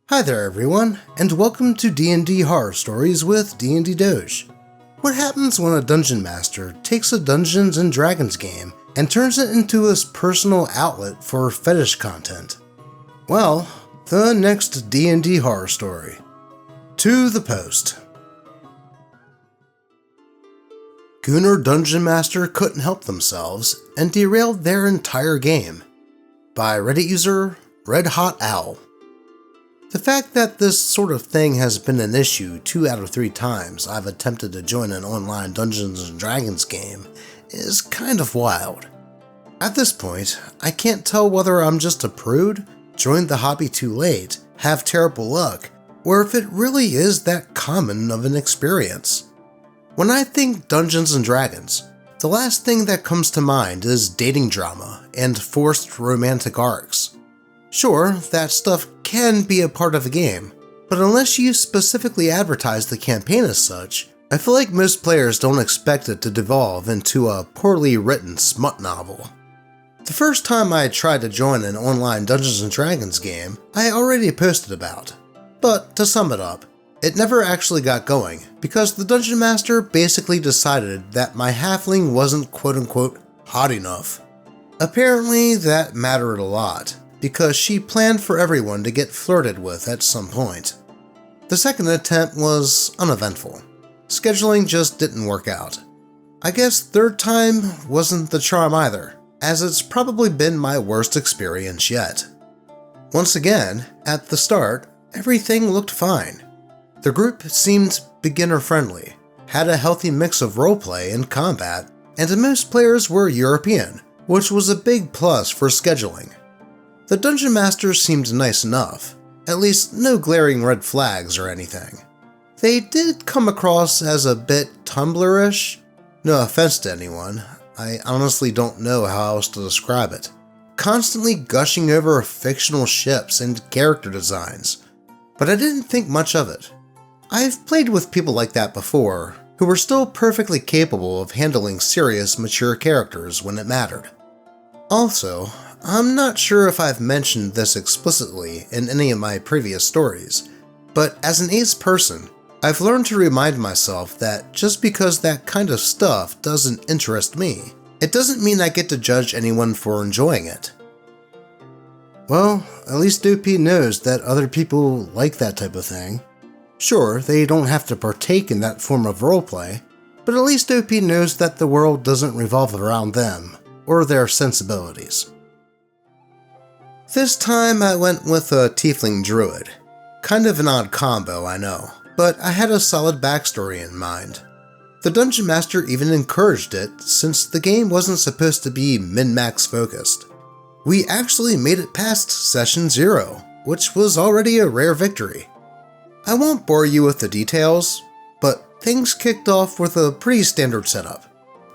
Hi there everyone, and welcome to DnD Horror Stories with DnD Doge. What happens when a dungeon master takes a Dungeons & Dragons game and turns it into his personal outlet for fetish content? Well, the next DnD horror story. To the post. Gunnar Dungeon Master couldn't help themselves and derailed their entire game. By Reddit user Red Hot Owl. The fact that this sort of thing has been an issue 2 out of 3 times I've attempted to join an online Dungeons & Dragons game is kind of wild. At this point, I can't tell whether I'm just a prude, joined the hobby too late, have terrible luck, or if it really is that common of an experience. When I think Dungeons & Dragons, the last thing that comes to mind is dating drama and forced romantic arcs. Sure, that stuff can be a part of a game, but unless you specifically advertise the campaign as such, I feel like most players don't expect it to devolve into a poorly written smut novel. The first time I tried to join an online Dungeons & Dragons game, I already posted about. But to sum it up, it never actually got going because the Dungeon Master basically decided that my halfling wasn't quote-unquote hot enough. Apparently that mattered a lot, because she planned for everyone to get flirted with at some point. The second attempt was uneventful. Scheduling just didn't work out. I guess third time wasn't the charm either, as it's probably been my worst experience yet. Once again, at the start, everything looked fine. The group seemed beginner-friendly, had a healthy mix of roleplay and combat, and most players were European, which was a big plus for scheduling. The Dungeon Master seemed nice enough, at least no glaring red flags or anything. They did come across as a bit Tumblr-ish. No offense to anyone, I honestly don't know how else to describe it. Constantly gushing over fictional ships and character designs, but I didn't think much of it. I've played with people like that before, who were still perfectly capable of handling serious, mature characters when it mattered. Also, I'm not sure if I've mentioned this explicitly in any of my previous stories, but as an ace person, I've learned to remind myself that just because that kind of stuff doesn't interest me, it doesn't mean I get to judge anyone for enjoying it. Well, at least OP knows that other people like that type of thing. Sure, they don't have to partake in that form of roleplay, but at least OP knows that the world doesn't revolve around them or their sensibilities. This time I went with a tiefling druid. Kind of an odd combo, I know, but I had a solid backstory in mind. The Dungeon Master even encouraged it since the game wasn't supposed to be min-max focused. We actually made it past Session 0, which was already a rare victory. I won't bore you with the details, but things kicked off with a pretty standard setup.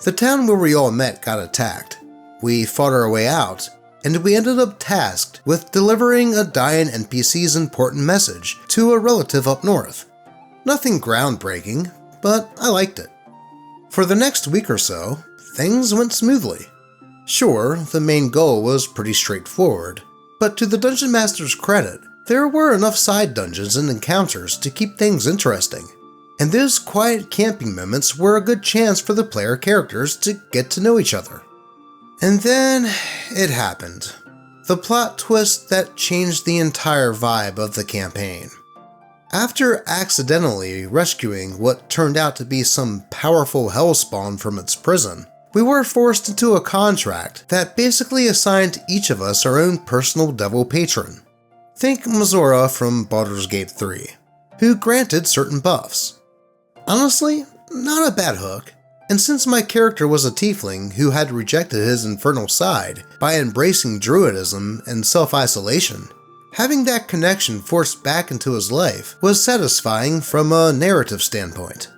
The town where we all met got attacked. We fought our way out, and we ended up tasked with delivering a dying NPC's important message to a relative up north. Nothing groundbreaking, but I liked it. For the next week or so, things went smoothly. Sure, the main goal was pretty straightforward, but to the Dungeon Master's credit, there were enough side dungeons and encounters to keep things interesting, and those quiet camping moments were a good chance for the player characters to get to know each other. And then it happened. The plot twist that changed the entire vibe of the campaign. After accidentally rescuing what turned out to be some powerful hellspawn from its prison, we were forced into a contract that basically assigned each of us our own personal devil patron. Think Mazora from Baldur's Gate 3, who granted certain buffs. Honestly, not a bad hook. And since my character was a tiefling who had rejected his infernal side by embracing druidism and self-isolation, having that connection forced back into his life was satisfying from a narrative standpoint.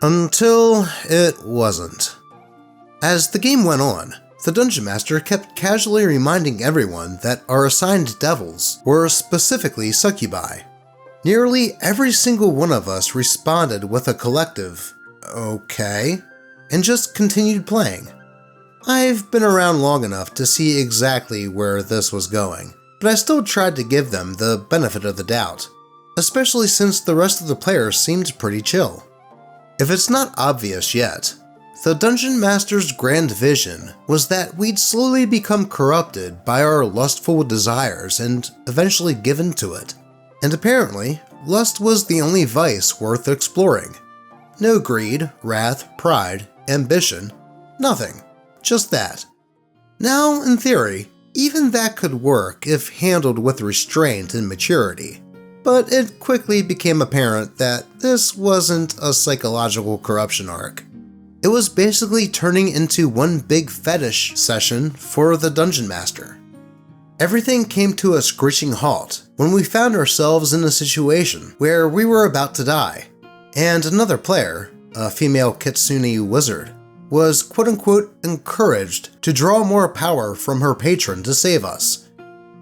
Until it wasn't. As the game went on, the Dungeon Master kept casually reminding everyone that our assigned devils were specifically succubi. Nearly every single one of us responded with a collective, "Okay," and just continued playing. I've been around long enough to see exactly where this was going, but I still tried to give them the benefit of the doubt, especially since the rest of the players seemed pretty chill. If it's not obvious yet, the Dungeon Master's grand vision was that we'd slowly become corrupted by our lustful desires and eventually given to it. And apparently, lust was the only vice worth exploring. No greed, wrath, pride, ambition, nothing. Just that. Now, in theory, even that could work if handled with restraint and maturity. But it quickly became apparent that this wasn't a psychological corruption arc. It was basically turning into one big fetish session for the Dungeon Master. Everything came to a screeching halt when we found ourselves in a situation where we were about to die, and another player, a female kitsune wizard, was quote-unquote encouraged to draw more power from her patron to save us.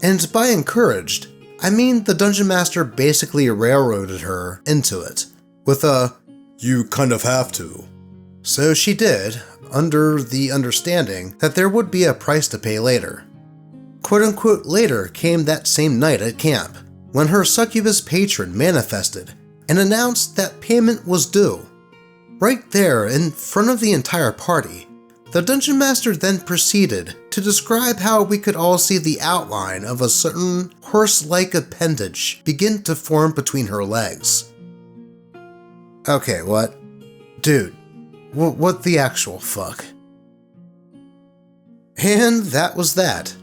And by encouraged, I mean the Dungeon Master basically railroaded her into it, with a, "You kind of have to." So she did, under the understanding that there would be a price to pay later. Quote-unquote later came that same night at camp, when her succubus patron manifested and announced that payment was due. Right there in front of the entire party, the Dungeon Master then proceeded to describe how we could all see the outline of a certain horse-like appendage begin to form between her legs. Okay, what? Dude. What the actual fuck? And that was that.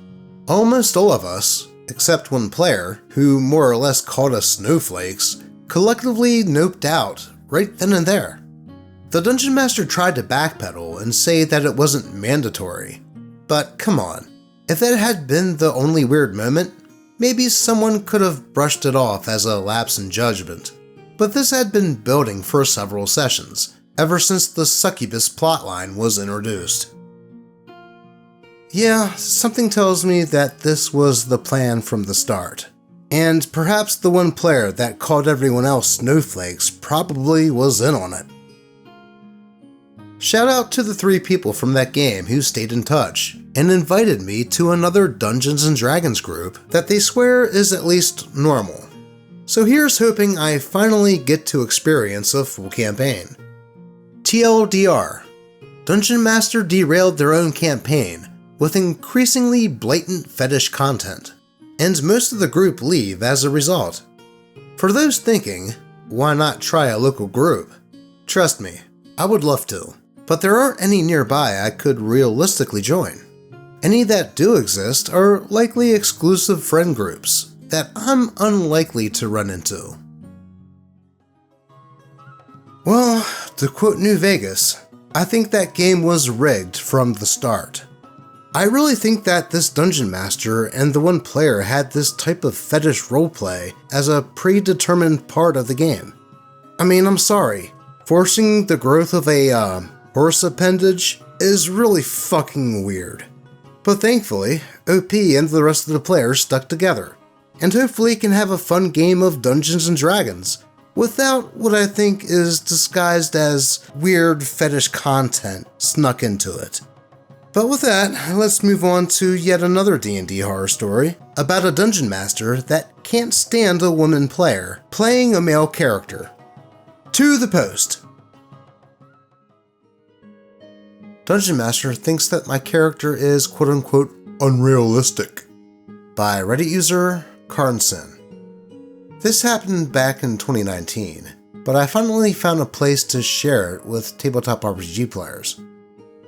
Almost all of us, except one player, who more or less called us snowflakes, collectively noped out right then and there. The Dungeon Master tried to backpedal and say that it wasn't mandatory. But come on, if that had been the only weird moment, maybe someone could have brushed it off as a lapse in judgment. But this had been building for several sessions, ever since the succubus plotline was introduced. Yeah, something tells me that this was the plan from the start. And perhaps the one player that called everyone else snowflakes probably was in on it. Shout out to the 3 people from that game who stayed in touch and invited me to another Dungeons & Dragons group that they swear is at least normal. So here's hoping I finally get to experience a full campaign. TLDR, Dungeon Master derailed their own campaign with increasingly blatant fetish content, and most of the group leave as a result. For those thinking, why not try a local group? Trust me, I would love to, but there aren't any nearby I could realistically join. Any that do exist are likely exclusive friend groups that I'm unlikely to run into. Well, to quote New Vegas, I think that game was rigged from the start. I really think that this Dungeon Master and the one player had this type of fetish roleplay as a predetermined part of the game. I mean, I'm sorry, forcing the growth of a horse appendage is really fucking weird. But thankfully, OP and the rest of the players stuck together, and hopefully can have a fun game of Dungeons & Dragons without what I think is disguised as weird fetish content snuck into it. But with that, let's move on to yet another D&D horror story about a Dungeon Master that can't stand a woman player playing a male character. To the post. Dungeon Master thinks that my character is quote-unquote unrealistic. By Reddit user Carnson. This happened back in 2019, but I finally found a place to share it with tabletop RPG players.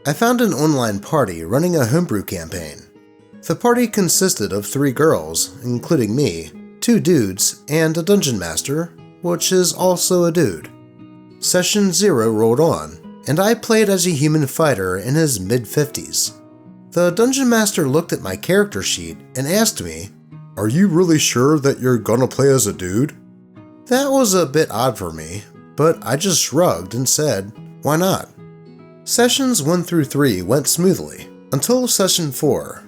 I found an online party running a homebrew campaign. The party consisted of 3 girls, including me, 2 dudes, and a Dungeon Master, which is also a dude. Session 0 rolled on, and I played as a human fighter in his mid-50s. The Dungeon Master looked at my character sheet and asked me, "Are you really sure that you're gonna play as a dude?" That was a bit odd for me, but I just shrugged and said, why not? Sessions 1 through 3 went smoothly, until Session 4.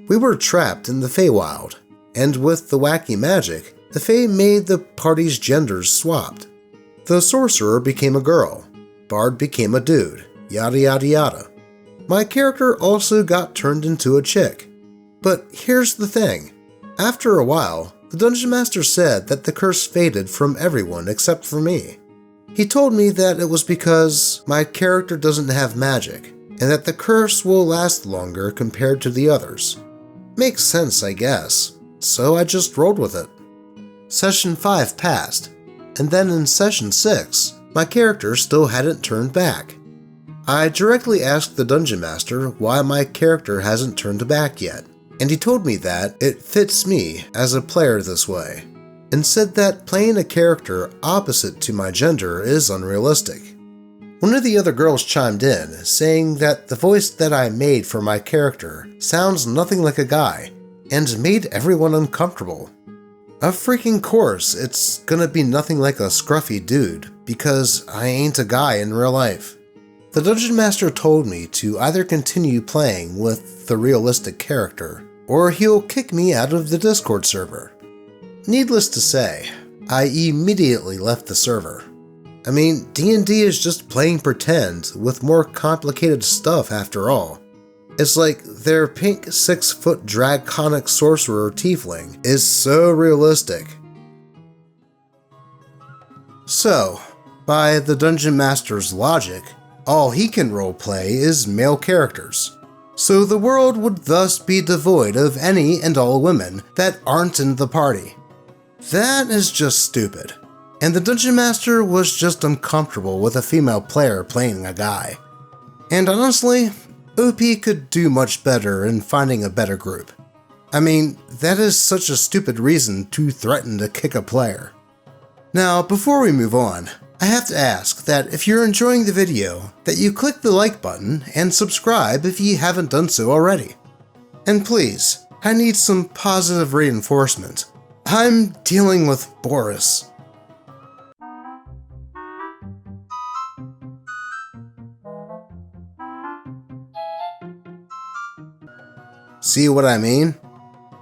We were trapped in the Feywild, and with the wacky magic, the Fey made the party's genders swapped. The sorcerer became a girl, bard became a dude, yada yada yada. My character also got turned into a chick. But here's the thing, After a while, the Dungeon Master said that the curse faded from everyone except for me. He told me that it was because my character doesn't have magic, and that the curse will last longer compared to the others. Makes sense, I guess, so I just rolled with it. Session 5 passed, and then in Session 6, my character still hadn't turned back. I directly asked the Dungeon Master why my character hasn't turned back yet, and he told me that it fits me as a player this way, and said that playing a character opposite to my gender is unrealistic. One of the other girls chimed in, saying that the voice that I made for my character sounds nothing like a guy, and made everyone uncomfortable. Of freaking course, it's gonna be nothing like a scruffy dude, because I ain't a guy in real life. The Dungeon Master told me to either continue playing with the realistic character, or he'll kick me out of the Discord server. Needless to say, I immediately left the server. I mean, D&D is just playing pretend with more complicated stuff after all. It's like their pink 6-foot draconic sorcerer tiefling is so realistic. So, by the Dungeon Master's logic, all he can roleplay is male characters. So the world would thus be devoid of any and all women that aren't in the party. That is just stupid. And the Dungeon Master was just uncomfortable with a female player playing a guy. And honestly, OP could do much better in finding a better group. I mean, that is such a stupid reason to threaten to kick a player. Now, before we move on, I have to ask that if you're enjoying the video, that you click the like button and subscribe if you haven't done so already. And please, I need some positive reinforcement. I'm dealing with Boris. See what I mean?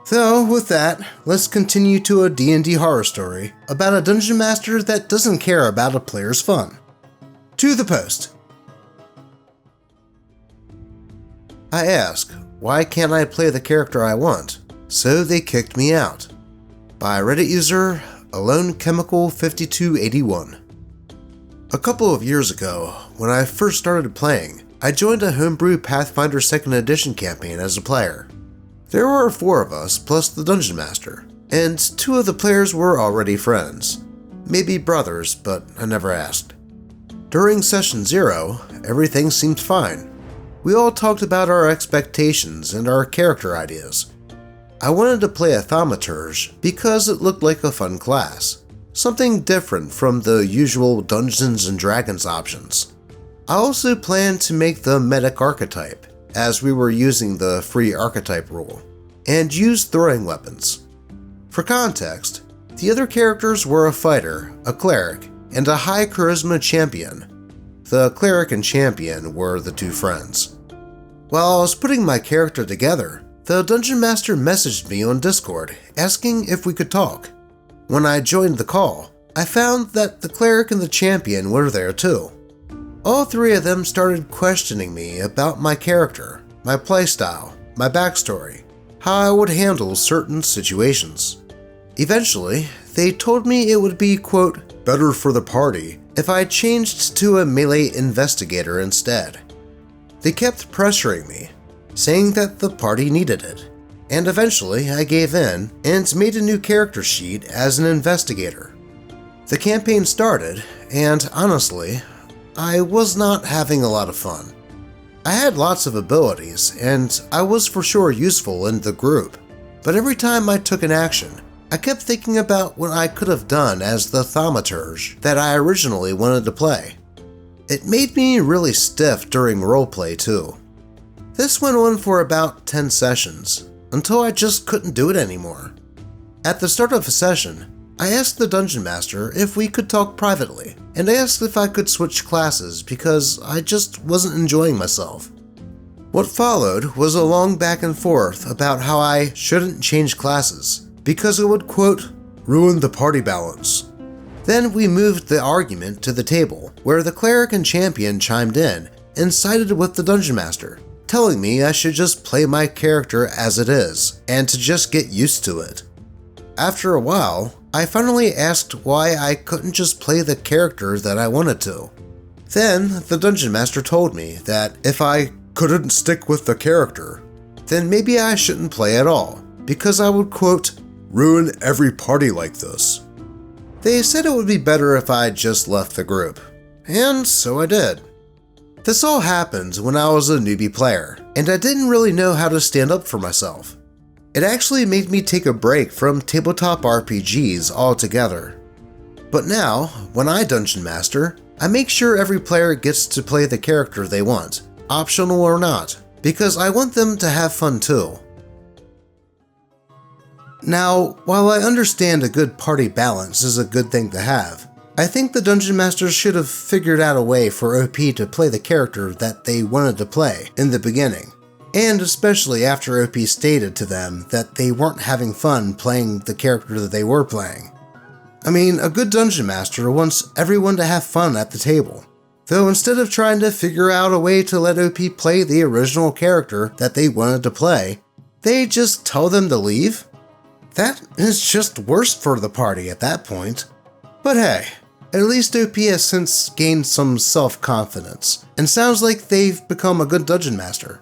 So, with that, let's continue to a D&D horror story about a Dungeon Master that doesn't care about a player's fun. To the post. I ask, why can't I play the character I want? So they kicked me out. By Reddit user, AloneChemical5281. A couple of years ago, when I first started playing, I joined a homebrew Pathfinder 2nd Edition campaign as a player. There were 4 of us plus the Dungeon Master, and 2 of the players were already friends. Maybe brothers, but I never asked. During Session 0, everything seemed fine. We all talked about our expectations and our character ideas. I wanted to play a thaumaturge because it looked like a fun class, something different from the usual Dungeons and Dragons options. I also planned to make the medic archetype, as we were using the free archetype rule, and use throwing weapons. For context, the other characters were a fighter, a cleric, and a high charisma champion. The cleric and champion were the 2 friends. While I was putting my character together, the Dungeon Master messaged me on Discord asking if we could talk. When I joined the call, I found that the cleric and the champion were there too. All 3 of them started questioning me about my character, my playstyle, my backstory, how I would handle certain situations. Eventually, they told me it would be, quote, better for the party if I changed to a melee investigator instead. They kept pressuring me, saying that the party needed it, and eventually I gave in and made a new character sheet as an investigator. The campaign started, and honestly, I was not having a lot of fun. I had lots of abilities, and I was for sure useful in the group, but every time I took an action, I kept thinking about what I could have done as the thaumaturge that I originally wanted to play. It made me really stiff during roleplay too. This went on for about 10 sessions, until I just couldn't do it anymore. At the start of a session, I asked the Dungeon Master if we could talk privately, and asked if I could switch classes because I just wasn't enjoying myself. What followed was a long back and forth about how I shouldn't change classes, because it would, quote, ruin the party balance. Then we moved the argument to the table, where the cleric and champion chimed in and sided with the Dungeon Master, telling me I should just play my character as it is, and to just get used to it. After a while, I finally asked why I couldn't just play the character that I wanted to. Then, the Dungeon Master told me that if I couldn't stick with the character, then maybe I shouldn't play at all, because I would, quote, ruin every party like this. They said it would be better if I just left the group, and so I did. This all happened when I was a newbie player, and I didn't really know how to stand up for myself. It actually made me take a break from tabletop RPGs altogether. But now, when I Dungeon Master, I make sure every player gets to play the character they want, optional or not, because I want them to have fun too. Now, while I understand a good party balance is a good thing to have, I think the Dungeon Masters should have figured out a way for OP to play the character that they wanted to play in the beginning, and especially after OP stated to them that they weren't having fun playing the character that they were playing. I mean, a good Dungeon Master wants everyone to have fun at the table, though instead of trying to figure out a way to let OP play the original character that they wanted to play, they just tell them to leave? That is just worse for the party at that point. But hey, at least OP has since gained some self-confidence, and sounds like they've become a good Dungeon Master.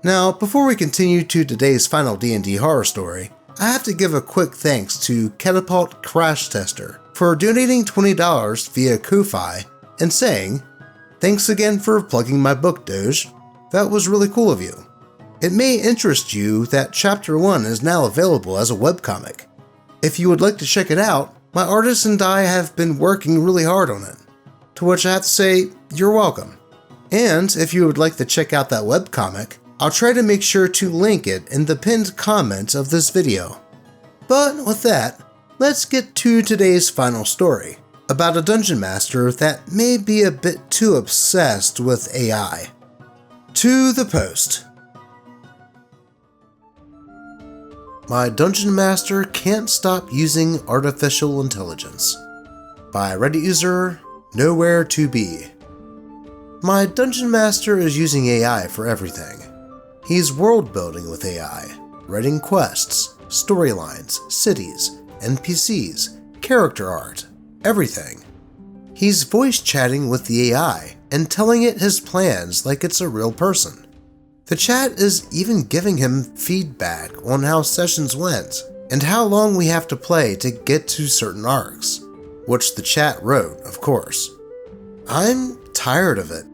Now, before we continue to today's final D&D horror story, I have to give a quick thanks to Catapult Crash Tester for donating $20 via Ko-Fi and saying, "Thanks again for plugging my book, Doge. That was really cool of you. It may interest you that Chapter 1 is now available as a webcomic. If you would like to check it out, my artist and I have been working really hard on it." To which I have to say, you're welcome. And if you would like to check out that webcomic, I'll try to make sure to link it in the pinned comment of this video. But with that, let's get to today's final story, about a Dungeon Master that may be a bit too obsessed with AI. To the post. My Dungeon Master can't stop using artificial intelligence. By Reddit user, Nowhere to Be. My Dungeon Master is using AI for everything. He's world building with AI, writing quests, storylines, cities, NPCs, character art, everything. He's voice chatting with the AI and telling it his plans like it's a real person. The chat is even giving him feedback on how sessions went and how long we have to play to get to certain arcs, which the chat wrote, of course. I'm tired of it.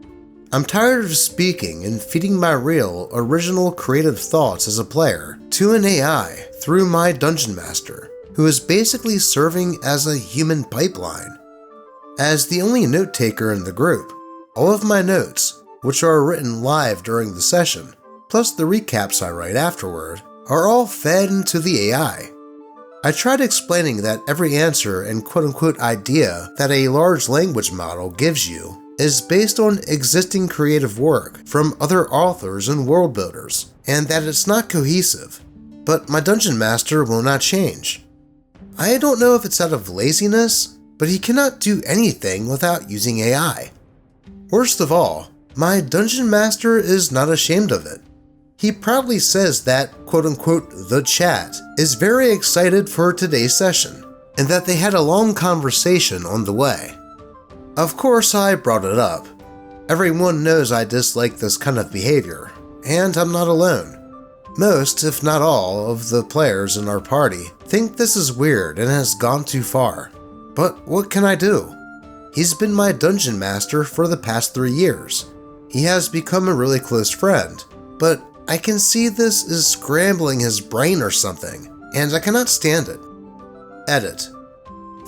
I'm tired of speaking and feeding my real, original creative thoughts as a player to an AI through my Dungeon Master, who is basically serving as a human pipeline. As the only note taker in the group, all of my notes, which are written live during the session, plus the recaps I write afterward, are all fed into the AI. I tried explaining that every answer and quote-unquote idea that a large language model gives you is based on existing creative work from other authors and world builders, and that it's not cohesive, but my Dungeon Master will not change. I don't know if it's out of laziness, but he cannot do anything without using AI. Worst of all, my Dungeon Master is not ashamed of it. He proudly says that, quote-unquote, the chat is very excited for today's session, and that they had a long conversation on the way. Of course, I brought it up. Everyone knows I dislike this kind of behavior, and I'm not alone. Most, if not all, of the players in our party think this is weird and has gone too far. But what can I do? He's been my Dungeon Master for the past 3 years. He has become a really close friend, but I can see this is scrambling his brain or something, and I cannot stand it. Edit.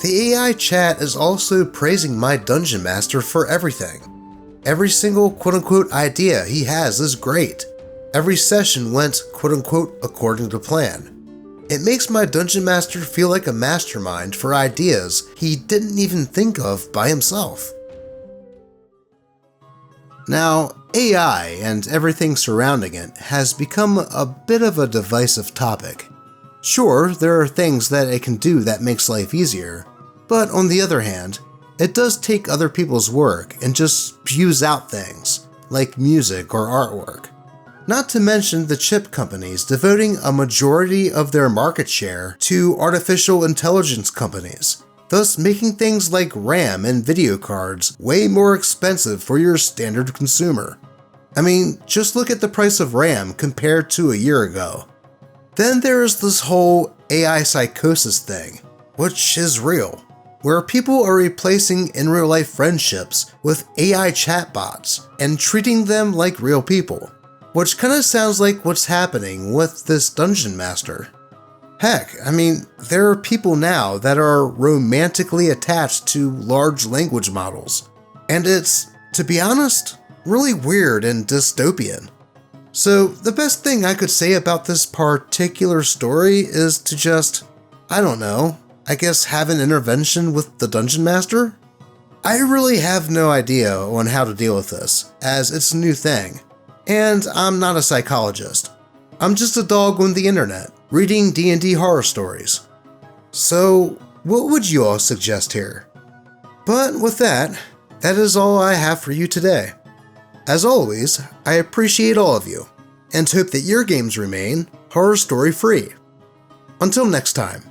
The AI chat is also praising my Dungeon Master for everything. Every single quote-unquote idea he has is great. Every session went quote-unquote according to plan. It makes my Dungeon Master feel like a mastermind for ideas he didn't even think of by himself. Now, AI and everything surrounding it has become a bit of a divisive topic. Sure, there are things that it can do that makes life easier, but on the other hand, it does take other people's work and just spews out things, like music or artwork. Not to mention the chip companies devoting a majority of their market share to artificial intelligence companies, thus making things like RAM and video cards way more expensive for your standard consumer. I mean, just look at the price of RAM compared to a year ago. Then there's this whole AI psychosis thing, which is real, where people are replacing in real life friendships with AI chatbots and treating them like real people, which kinda sounds like what's happening with this Dungeon Master. Heck, I mean, there are people now that are romantically attached to large language models, and it's, to be honest, really weird and dystopian. So the best thing I could say about this particular story is to just, I don't know, I guess have an intervention with the Dungeon Master? I really have no idea on how to deal with this, as it's a new thing, and I'm not a psychologist. I'm just a dog on the internet, reading DnD Horror Stories. So, what would you all suggest here? But with that, that is all I have for you today. As always, I appreciate all of you, and hope that your games remain horror story free. Until next time.